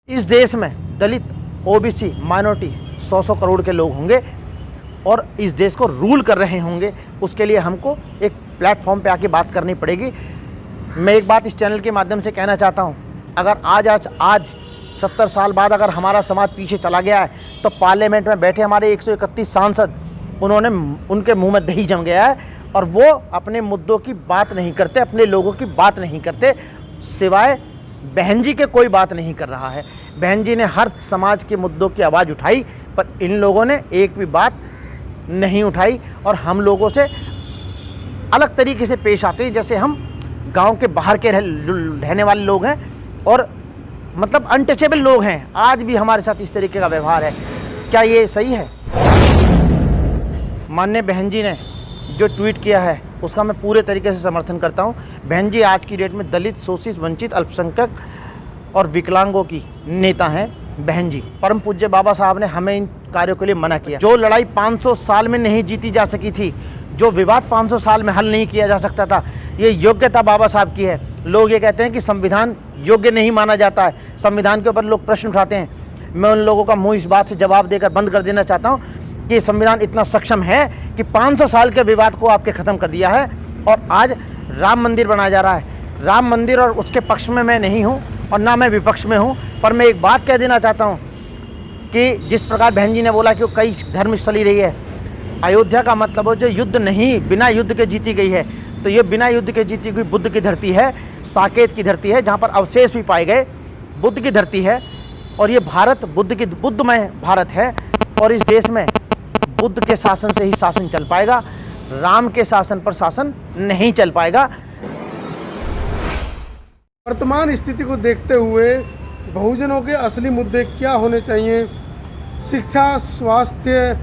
इस देश में दलित, ओबीसी, माइनॉरिटी 100 करोड़ के लोग होंगे और इस देश को रूल कर रहे होंगे। उसके लिए हमको एक प्लेटफॉर्म पे आके बात करनी पड़ेगी। मैं एक बात इस चैनल के माध्यम से कहना चाहता हूँ, अगर आज 70 साल बाद अगर हमारा समाज पीछे चला गया है तो पार्लियामेंट में बैठे हमारे 131 सांसद, उनके मुंह में दही जम गया है और वो अपने मुद्दों की बात नहीं करते, अपने लोगों की बात नहीं करते, सिवाय बहन जी के कोई बात नहीं कर रहा है। बहन जी ने हर समाज के मुद्दों की आवाज़ उठाई, पर इन लोगों ने एक भी बात नहीं उठाई और हम लोगों से अलग तरीके से पेश आते हैं, जैसे हम गांव के बाहर के रहने वाले लोग हैं और मतलब अनटचेबल लोग हैं। आज भी हमारे साथ इस तरीके का व्यवहार है। क्या ये सही है? माननीय बहन जी ने जो ट्वीट किया है उसका मैं पूरे तरीके से समर्थन करता हूं। बहन जी आज की डेट में दलित, शोषित, वंचित, अल्पसंख्यक और विकलांगों की नेता हैं। बहन जी, परम पूज्य बाबा साहब ने हमें इन कार्यों के लिए मना किया। जो लड़ाई 500 साल में नहीं जीती जा सकी थी, जो विवाद 500 साल में हल नहीं किया जा सकता था, ये योग्यता बाबा साहब की है। लोग ये कहते हैं कि संविधान योग्य नहीं माना जाता है, संविधान के ऊपर लोग प्रश्न उठाते हैं। मैं उन लोगों का मुंह इस बात से जवाब देकर बंद कर देना चाहता हूँ कि संविधान इतना सक्षम है कि 500 साल के विवाद को आपके ख़त्म कर दिया है और आज राम मंदिर बनाया जा रहा है। राम मंदिर और उसके पक्ष में मैं नहीं हूँ और ना मैं विपक्ष में हूँ, पर मैं एक बात कह देना चाहता हूँ कि जिस प्रकार बहन जी ने बोला कि वो कई धर्मस्थली रही है, अयोध्या का मतलब हो जो युद्ध नहीं, बिना युद्ध के जीती गई है, तो ये बिना युद्ध के जीती हुई बुद्ध की धरती है, साकेत की धरती है, जहाँ पर अवशेष भी पाए गए, बुद्ध की धरती है। और ये भारत बुद्धमय भारत है और इस देश में बुद्ध के शासन से ही शासन चल पाएगा, राम के शासन पर शासन नहीं चल पाएगा। वर्तमान स्थिति को देखते हुए बहुजनों के असली मुद्दे क्या होने चाहिए? शिक्षा, स्वास्थ्य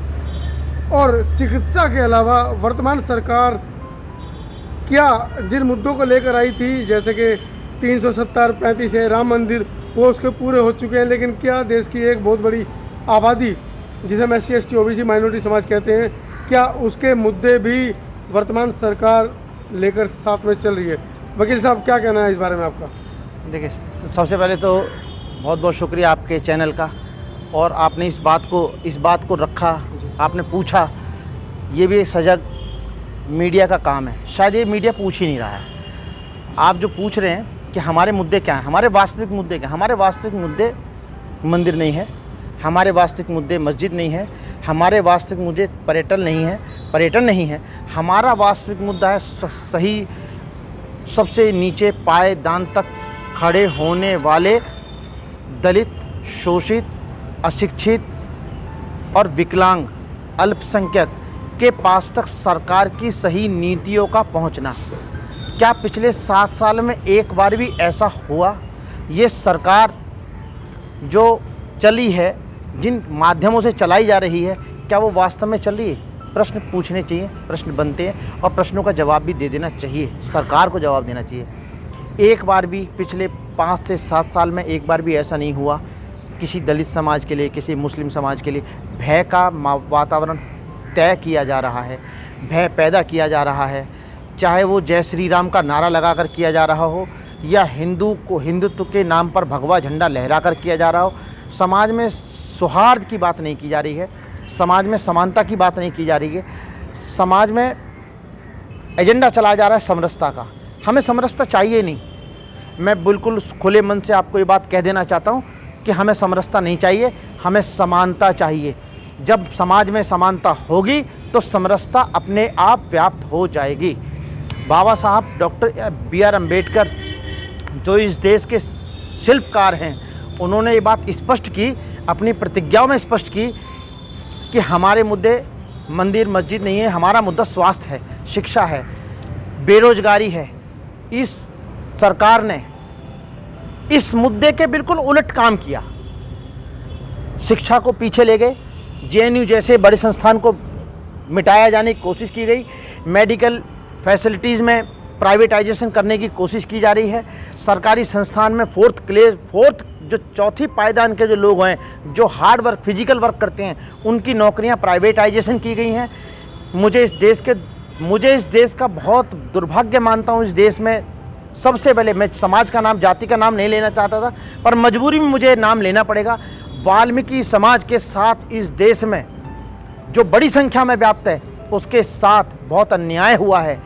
और चिकित्सा के अलावा वर्तमान सरकार क्या जिन मुद्दों को लेकर आई थी, जैसे कि 370, 35 है, राम मंदिर, वो उसके पूरे हो चुके हैं, लेकिन क्या देश की एक बहुत बड़ी आबादी जिसे हम SC, ST, OBC, माइनॉरिटी समाज कहते हैं, क्या उसके मुद्दे भी वर्तमान सरकार लेकर साथ में चल रही है? वकील साहब, क्या कहना है इस बारे में आपका? देखिए, सबसे पहले तो बहुत बहुत शुक्रिया आपके चैनल का, और आपने इस बात को रखा, आपने पूछा। ये भी सजग मीडिया का काम है। शायद ये मीडिया पूछ ही नहीं रहा है। आप जो पूछ रहे हैं कि हमारे मुद्दे क्या हैं, हमारे वास्तविक मुद्दे क्या? हमारे वास्तविक मुद्दे मंदिर नहीं है, हमारे वास्तविक मुद्दे मस्जिद नहीं है, हमारे वास्तविक मुद्दे पर्यटन नहीं है। हमारा वास्तविक मुद्दा है सही सबसे नीचे पायदान तक खड़े होने वाले दलित, शोषित, अशिक्षित और विकलांग, अल्पसंख्यक के पास तक सरकार की सही नीतियों का पहुंचना। क्या पिछले 7 साल में एक बार भी ऐसा हुआ? ये सरकार जो चली है, जिन माध्यमों से चलाई जा रही है, क्या वो वास्तव में चल रही है? प्रश्न पूछने चाहिए, प्रश्न बनते हैं और प्रश्नों का जवाब भी दे देना चाहिए, सरकार को जवाब देना चाहिए। एक बार भी पिछले 5 से 7 साल में एक बार भी ऐसा नहीं हुआ किसी दलित समाज के लिए, किसी मुस्लिम समाज के लिए भय का वातावरण तय किया जा रहा है, भय पैदा किया जा रहा है, चाहे वो जय श्री राम का नारा लगाकर किया जा रहा हो या हिंदुत्व के नाम पर भगवा झंडा लहराकर किया जा रहा हो। समाज में सौहार्द की बात नहीं की जा रही है, समाज में समानता की बात नहीं की जा रही है, समाज में एजेंडा चलाया जा रहा है समरसता का। हमें समरसता चाहिए नहीं। मैं बिल्कुल खुले मन से आपको ये बात कह देना चाहता हूँ कि हमें समरसता नहीं चाहिए, हमें समानता चाहिए। जब समाज में समानता होगी तो समरसता अपने आप व्याप्त हो जाएगी। बाबा साहब डॉक्टर BR अम्बेडकर जो इस देश के शिल्पकार हैं, उन्होंने ये बात स्पष्ट की, अपनी प्रतिज्ञाओं में स्पष्ट की कि हमारे मुद्दे मंदिर मस्जिद नहीं है, हमारा मुद्दा स्वास्थ्य है, शिक्षा है, बेरोजगारी है। इस सरकार ने इस मुद्दे के बिल्कुल उलट काम किया। शिक्षा को पीछे ले गए, JNU जैसे बड़े संस्थान को मिटाया जाने की कोशिश की गई, मेडिकल फैसिलिटीज़ में प्राइवेटाइजेशन करने की कोशिश की जा रही है, सरकारी संस्थान में फोर्थ जो चौथी पायदान के जो लोग हैं, जो हार्ड वर्क, फिजिकल वर्क करते हैं, उनकी नौकरियां प्राइवेटाइजेशन की गई हैं। मुझे इस देश का बहुत दुर्भाग्य मानता हूं, इस देश में सबसे पहले मैं समाज का नाम, जाति का नाम नहीं लेना चाहता था, पर मजबूरी में मुझे नाम लेना पड़ेगा। वाल्मीकि समाज के साथ इस देश में जो बड़ी संख्या में व्याप्त है, उसके साथ बहुत अन्याय हुआ है।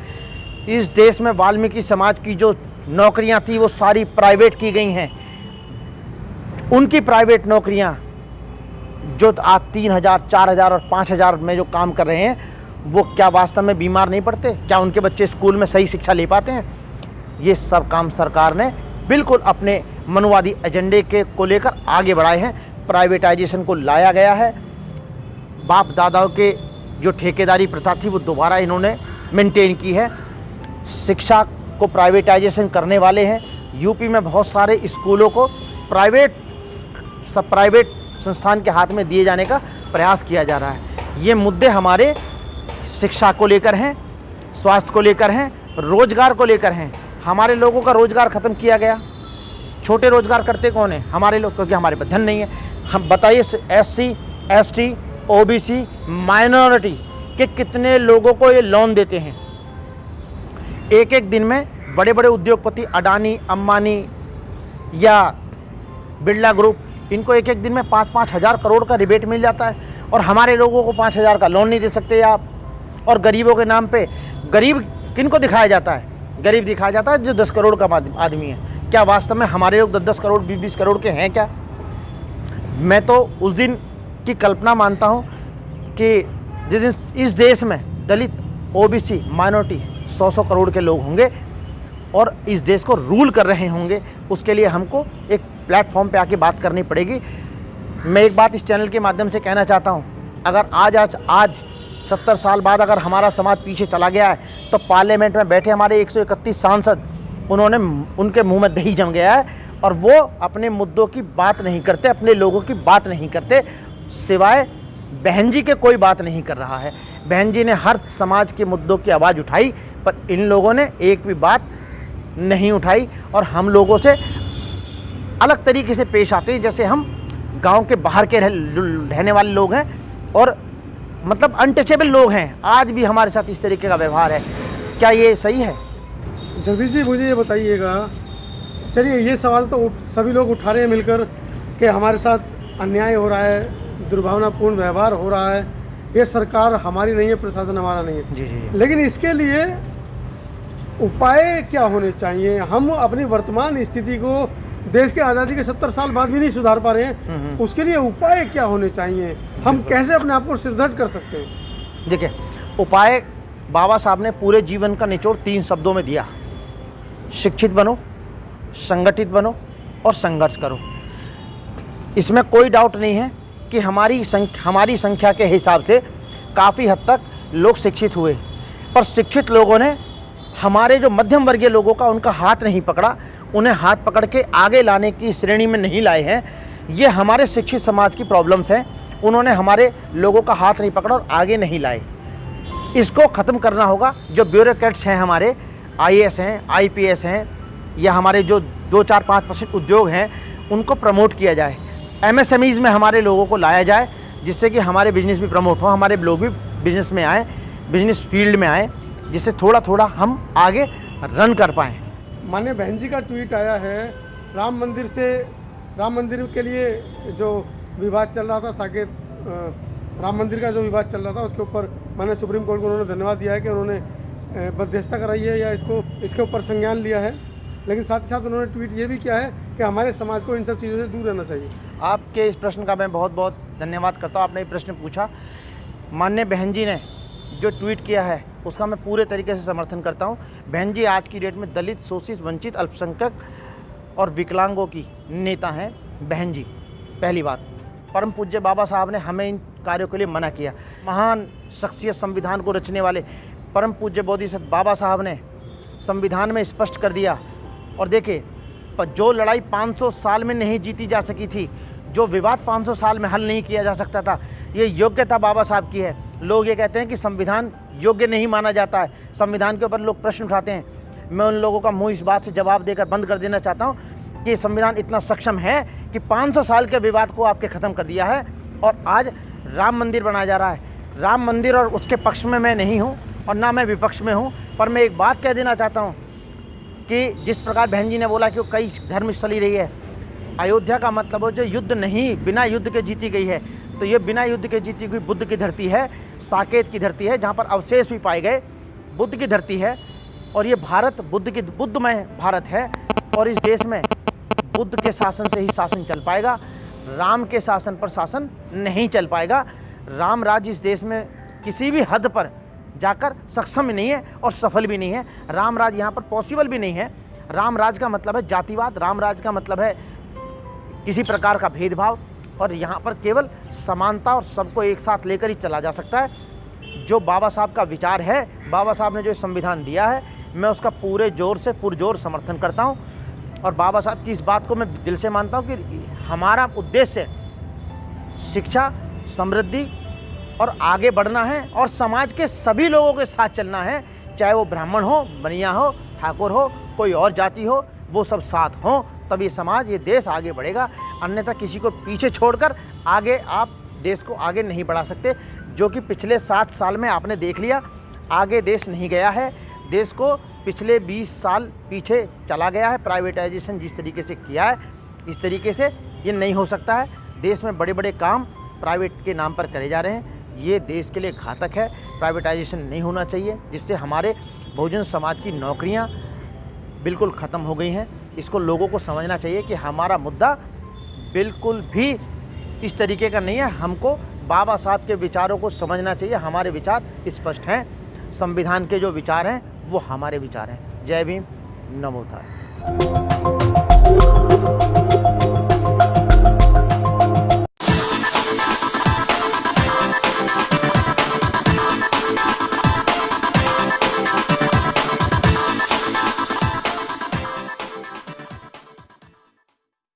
इस देश में वाल्मीकि समाज की जो नौकरियां थी वो सारी प्राइवेट की गई हैं। उनकी प्राइवेट नौकरियां जो आज 3,000, 4,000 और 5,000 में जो काम कर रहे हैं, वो क्या वास्तव में बीमार नहीं पड़ते? क्या उनके बच्चे स्कूल में सही शिक्षा ले पाते हैं? ये सब काम सरकार ने बिल्कुल अपने मनुवादी एजेंडे के को लेकर आगे बढ़ाए हैं। प्राइवेटाइजेशन को लाया गया है। बाप दादाओं के जो ठेकेदारी प्रथा थी वो दोबारा इन्होंने मेंटेन की है। शिक्षा को प्राइवेटाइजेशन करने वाले हैं। यूपी में बहुत सारे स्कूलों को प्राइवेट संस्थान के हाथ में दिए जाने का प्रयास किया जा रहा है। ये मुद्दे हमारे शिक्षा को लेकर हैं, स्वास्थ्य को लेकर हैं, रोजगार को लेकर हैं। हमारे लोगों का रोजगार ख़त्म किया गया। छोटे रोजगार करते कौन है? हमारे लोग, क्योंकि हमारे पास धन नहीं है। हम बताइए, SC, ST, OBC, माइनॉरिटी के कितने लोगों को ये लोन देते हैं? एक एक दिन में बड़े बड़े उद्योगपति अडानी, अंबानी या बिरला ग्रुप, इनको एक एक दिन में 5-5 हज़ार करोड़ का रिबेट मिल जाता है, और हमारे लोगों को 5,000 का लोन नहीं दे सकते आप। और गरीबों के नाम पे गरीब किनको दिखाया जाता है? गरीब दिखाया जाता है जो 10 करोड़ का आदमी है। क्या वास्तव में हमारे लोग 10-10 करोड़, 20-20 करोड़ के हैं क्या? मैं तो उस दिन की कल्पना मानता हूँ कि जिस दिन इस देश में दलित, OBC, माइनॉरिटी 100-100 करोड़ के लोग होंगे और इस देश को रूल कर रहे होंगे, उसके लिए हमको एक प्लेटफॉर्म पे आके बात करनी पड़ेगी। मैं एक बात इस चैनल के माध्यम से कहना चाहता हूँ, अगर आज 70 साल बाद अगर हमारा समाज पीछे चला गया है, तो पार्लियामेंट में बैठे हमारे 131 सांसद, उनके मुंह में दही जम गया है, और वो अपने मुद्दों की बात नहीं करते, अपने लोगों की बात नहीं करते, सिवाय बहन जी के कोई बात नहीं कर रहा है। बहन जी ने हर समाज के मुद्दों की आवाज़ उठाई, पर इन लोगों ने एक भी बात नहीं उठाई, और हम लोगों से अलग तरीके से पेश आते हैं, जैसे हम गांव के बाहर के रहने वाले लोग हैं और मतलब अनटचेबल लोग हैं। आज भी हमारे साथ इस तरीके का व्यवहार है। क्या ये सही है? जगदीश जी, मुझे ये बताइएगा, चलिए ये सवाल तो सभी लोग उठा रहे हैं मिलकर कि हमारे साथ अन्याय हो रहा है, दुर्भावनापूर्ण व्यवहार हो रहा है, ये सरकार हमारी नहीं है, प्रशासन हमारा नहीं है। जी। लेकिन इसके लिए उपाय क्या होने चाहिए? हम अपनी वर्तमान स्थिति को देश के आज़ादी के 70 साल बाद भी नहीं सुधार पा रहे हैं, उसके लिए उपाय क्या होने चाहिए? हम कैसे अपने आप को सिरदर्द कर सकते हैं? देखिए, उपाय बाबा साहब ने पूरे जीवन का निचोड़ 3 शब्दों में दिया: शिक्षित बनो, संगठित बनो और संघर्ष करो। इसमें कोई डाउट नहीं है कि हमारी संख्या के हिसाब से काफ़ी हद तक लोग शिक्षित हुए, पर शिक्षित लोगों ने हमारे जो मध्यम वर्गीय लोगों का उनका हाथ नहीं पकड़ा, उन्हें हाथ पकड़ के आगे लाने की श्रेणी में नहीं लाए हैं। ये हमारे शिक्षित समाज की प्रॉब्लम्स हैं। उन्होंने हमारे लोगों का हाथ नहीं पकड़ा और आगे नहीं लाए। इसको ख़त्म करना होगा। जो ब्यूरोक्रेट्स हैं हमारे, IAS हैं, IPS हैं, या हमारे जो 2-4-5% उद्योग हैं, उनको प्रमोट किया जाए। MSMEs में हमारे लोगों को लाया जाए, जिससे कि हमारे बिजनेस भी प्रमोट हो, हमारे लोग भी बिजनेस में आएँ, बिजनेस फील्ड में आएँ, जिससे थोड़ा थोड़ा हम आगे रन कर पाएँ। माननीय बहन जी का ट्वीट आया है, राम मंदिर के लिए जो विवाद चल रहा था, साकेत राम मंदिर का जो विवाद चल रहा था, उसके ऊपर माननीय सुप्रीम कोर्ट को उन्होंने धन्यवाद दिया है कि उन्होंने मध्यस्थता कराई है या इसके ऊपर संज्ञान लिया है। लेकिन साथ ही साथ उन्होंने ट्वीट ये भी किया है कि हमारे समाज को इन सब चीज़ों से दूर रहना चाहिए। आपके इस प्रश्न का मैं बहुत बहुत धन्यवाद करता हूँ। आपने ये प्रश्न पूछा। माननीय बहन जी ने जो ट्वीट किया है उसका मैं पूरे तरीके से समर्थन करता हूँ। बहन जी आज की डेट में दलित, शोषित, वंचित, अल्पसंख्यक और विकलांगों की नेता हैं। बहन जी, पहली बात, परम पूज्य बाबा साहब ने हमें इन कार्यों के लिए मना किया। महान शख्सियत, संविधान को रचने वाले परम पूज्य बोधिसत्व बाबा साहब ने संविधान में स्पष्ट कर दिया। और देखिए, जो लड़ाई 500 साल में नहीं जीती जा सकी थी, जो विवाद 500 साल में हल नहीं किया जा सकता था, ये योग्यता बाबा साहब की है। लोग ये कहते हैं कि संविधान योग्य नहीं माना जाता है, संविधान के ऊपर लोग प्रश्न उठाते हैं। मैं उन लोगों का मुंह इस बात से जवाब देकर बंद कर देना चाहता हूँ कि संविधान इतना सक्षम है कि 500 साल के विवाद को आपके ख़त्म कर दिया है। और आज राम मंदिर बनाया जा रहा है। राम मंदिर और उसके पक्ष में मैं नहीं हूँ और ना मैं विपक्ष में हूँ, पर मैं एक बात कह देना चाहता हूँ कि जिस प्रकार बहन जी ने बोला कि वो कई धर्मस्थली रही है, अयोध्या का मतलब हो जो युद्ध नहीं, बिना युद्ध के जीती गई है, तो ये बिना युद्ध के जीती हुई बुद्ध की धरती है, साकेत की धरती है, जहाँ पर अवशेष भी पाए गए, बुद्ध की धरती है। और ये भारत बुद्धमय भारत है, और इस देश में बुद्ध के शासन से ही शासन चल पाएगा, राम के शासन पर शासन नहीं चल पाएगा। राम राज्य इस देश में किसी भी हद पर जाकर सक्षम नहीं है और सफल भी नहीं है। राम राज्य यहाँ पर पॉसिबल भी नहीं है। राम राज्य का मतलब है जातिवाद, राम राज्य का मतलब है किसी प्रकार का भेदभाव, और यहाँ पर केवल समानता और सबको एक साथ लेकर ही चला जा सकता है। जो बाबा साहब का विचार है, बाबा साहब ने जो संविधान दिया है, मैं उसका पूरे जोर से पुरजोर समर्थन करता हूँ। और बाबा साहब की इस बात को मैं दिल से मानता हूँ कि हमारा उद्देश्य शिक्षा, समृद्धि और आगे बढ़ना है, और समाज के सभी लोगों के साथ चलना है, चाहे वो ब्राह्मण हो, बनिया हो, ठाकुर हो, कोई और जाति हो, वो सब साथ हों, तब ये समाज, ये देश आगे बढ़ेगा। अन्यथा किसी को पीछे छोड़कर आगे आप देश को आगे नहीं बढ़ा सकते, जो कि पिछले 7 साल में आपने देख लिया। आगे देश नहीं गया है, देश को पिछले 20 साल पीछे चला गया है। प्राइवेटाइजेशन जिस तरीके से किया है, इस तरीके से ये नहीं हो सकता है। देश में बड़े बड़े काम प्राइवेट के नाम पर करे जा रहे हैं, ये देश के लिए घातक है। प्राइवेटाइजेशन नहीं होना चाहिए, जिससे हमारे बहुजन समाज की नौकरियां बिल्कुल ख़त्म हो गई हैं। इसको लोगों को समझना चाहिए कि हमारा मुद्दा बिल्कुल भी इस तरीके का नहीं है। हमको बाबा साहब के विचारों को समझना चाहिए। हमारे विचार स्पष्ट हैं, संविधान के जो विचार हैं वो हमारे विचार हैं। जय भीम, नमो बुद्धाय।